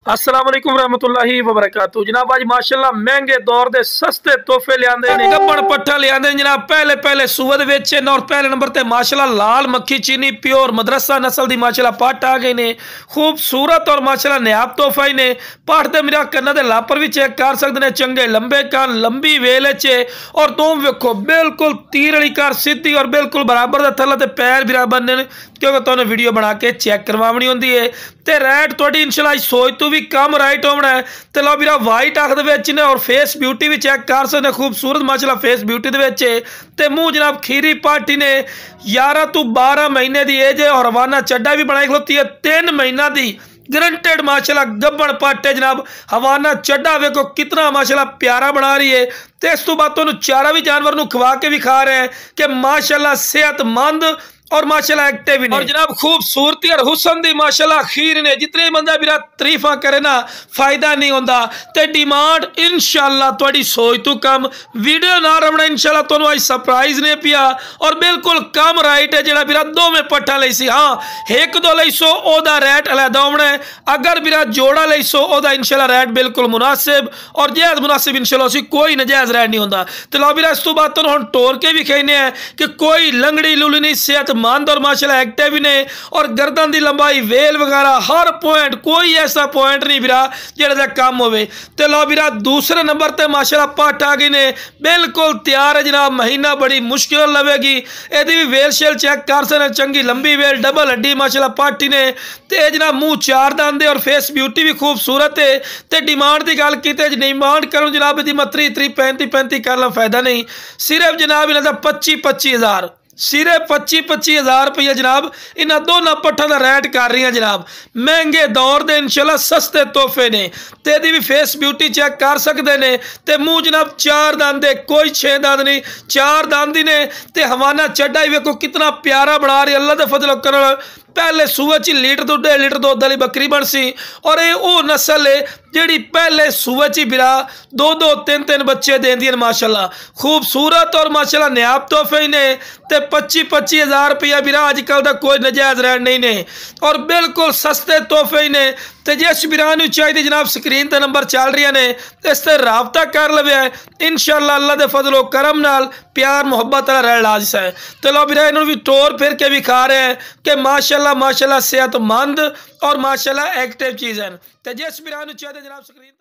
अस्सलाम वालेकुम रहमतुल्लाहि व बरकातहू। जनाब आज माशाल्लाह महंगे दौर दे सस्ते तोहफे लियादे ने, गब्बड़ पट्ठा लियादे ने जनाब। पहले पहले सुवद वेचे ने और पहले नंबर ते माशाल्लाह लाल मक्खी चीनी प्योर मदरसा नस्ल दी माशाल्लाह पट्ट आ गए ने, खूबसूरत और माशाल्लाह नायाब तोहफा ही ने। पट्ट दे मेरा कन्ना दे लापर भी चेक कर सकते हैं, चंगे लंबे कान लंबी वेल चे और तुम वेखो बिल्कुल तीर वाली कार सीधी और बिल्कुल बराबर का थल्ला ते पैर बराबर ने, क्योंकि तुमने वीडियो बना के चेक करवानी होंगी है। तो रेट थोड़ी इंशाल्लाह सोच तू भी कम राइट होना है। तो लो मेरा वाइट अख ने और फेस ब्यूटी भी चेक कर सकते, खूबसूरत माशाल्लाह फेस ब्यूटी ते मुंह जनाब खीरी पार्टी ने 11 तो 12 महीने की एज है और हवाना चड्डा भी बनाई खलोती है 3 महीना की ग्रंटेड माशाल्लाह गब्बड़ पट्ट है जनाब। हवाना चड्डा वेखो कितना माशाल्लाह प्यारा बना रही है। तो इस तो बाद चारा भी जानवर को खवा के भी खा रहे हैं कि माशाल्लाह सेहतमंद और माशाल्लाह एक्टिव भी और जनाब खूबसूरती और हुसन दी माशाल्लाह खीर ने। जितने बंदा मेरा तारीफा करे ना फायदा नहीं होता। ते डिमांड इंशाल्लाह थोड़ी सोच तो कम वीडियो ना रमना इंशाल्लाह तुहानू आज सरप्राइज ने पिया और बिल्कुल कम राइट है जेड़ा मेरा दोवें पट्ठा लई सी। हाँ एक दो लई सो ओदा रेट अलहदा होना है, अगर मेरा जोड़ा लई सो ओदा इंशाल्लाह रेट बिल्कुल मुनासिब और जायज़ मुनासिब इंशाल्लाह सी कोई नजायज़ रेट नहीं होता। तो लो मेरा इस तो बाद तुहानू हुण टोर के भी कहने हैं कि कोई लंगड़ी लुली नहीं, सेहत मंद और माशाल्लाह एक्टिव ने और गर्दन की लंबाई वेल वगैरह हर पॉइंट कोई ऐसा पॉइंट नहीं बिरा जेड़ा कम होवे। तो लो बिरा दूसरे नंबर ते माशाल्लाह पट्ट आ गई ने बिल्कुल तैयार है जनाब। महीना बड़ी मुश्किल लवेगी, एदी भी वेल शेल चेक कर सकते, चंगी लंबी वेल डबल हड्डी माशाल्लाह पट्ट ही ने। ते जनाब मुंह चार दांदे और फेस ब्यूटी भी खूबसूरत है। तो डिमांड की गल की डिमांड करूँ जनाब यदि मैं 35 कर ला फायदा नहीं, सिर्फ जनाब इन्हों का 25 हज़ार सिर्फ 25 हज़ार रुपया जनाब इन्होंने दोनों पट्ठों का रेट कर रही हैं जनाब। महंगे दौर दे इंशाल्लाह सस्ते तोहफे ने। ते दी भी फेस ब्यूटी चेक कर सकते हैं। ते मुंह जनाब 4 दांद कोई 6 दांद नहीं, 4 दांद ही ने। ते हवाना चड्डा ही वेखो कितना प्यारा बना रही अल्लाह के फजल करम। पहले सूए च लीटर तो 1.5 लीटर दुध वाली बकरी बन सी और ये वो नस्ल है जी पहले सूए च बिरा 2 3 बच्चे देंदी है माशाल्लाह। खूबसूरत और माशाल्लाह नायाब तोहफे ही ने। ते 25 हज़ार रुपया बिरा अजकल का कोई नजायज़ रेट नहीं ने और बिल्कुल सस्ते तोहफे ही ने। तो जिस बिरा चाहिए जनाब स्क्रीन पर नंबर चल रही ने इस पर राबता कर लवे इंशाल्लाह अल्लाह के फजलो करम नाल प्यार मुहब्बत रह लाज है। तो लो बिरा इन्होंने भी टोर फिर के भी खा रहे हैं कि माशाल्लाह सेहतमंद और माशाल्लाह एक्टिव चीज़ है। तो जिस बिरा चाहिए जनाब स्क्रीन